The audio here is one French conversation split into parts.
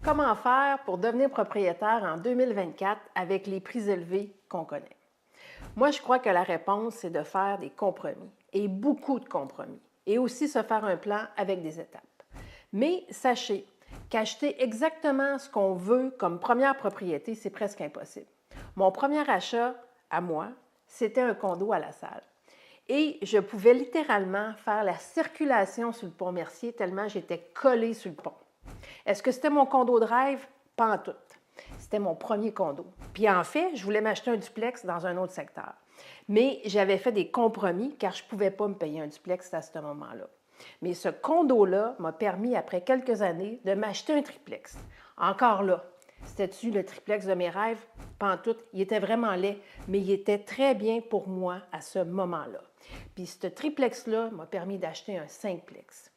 Comment faire pour devenir propriétaire en 2024 avec les prix élevés qu'on connaît? Moi, je crois que la réponse, c'est de faire des compromis, et beaucoup de compromis, et aussi se faire un plan avec des étapes. Mais sachez qu'acheter exactement ce qu'on veut comme première propriété, c'est presque impossible. Mon premier achat, à moi, c'était un condo à La Salle. Et je pouvais littéralement faire la circulation sur le pont Mercier tellement j'étais collée sur le pont. Est-ce que c'était mon condo de rêve? Pas en tout. C'était mon premier condo. Puis en fait, je voulais m'acheter un duplex dans un autre secteur. Mais j'avais fait des compromis car je ne pouvais pas me payer un duplex à ce moment-là. Mais ce condo-là m'a permis, après quelques années, de m'acheter un triplex. Encore là, c'était-tu le triplex de mes rêves? Pas en tout. Il était vraiment laid, mais il était très bien pour moi à ce moment-là. Puis ce triplex-là m'a permis d'acheter un cinqplex.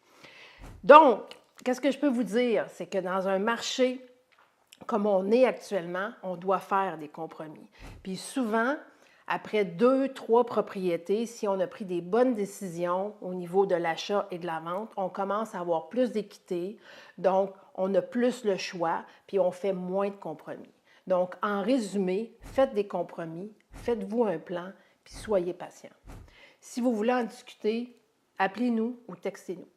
Donc, qu'est-ce que je peux vous dire? C'est que dans un marché comme on est actuellement, on doit faire des compromis. Puis souvent, après 2, 3 propriétés, si on a pris des bonnes décisions au niveau de l'achat et de la vente, on commence à avoir plus d'équité, donc on a plus le choix, puis on fait moins de compromis. Donc, en résumé, faites des compromis, faites-vous un plan, puis soyez patient. Si vous voulez en discuter, appelez-nous ou textez-nous.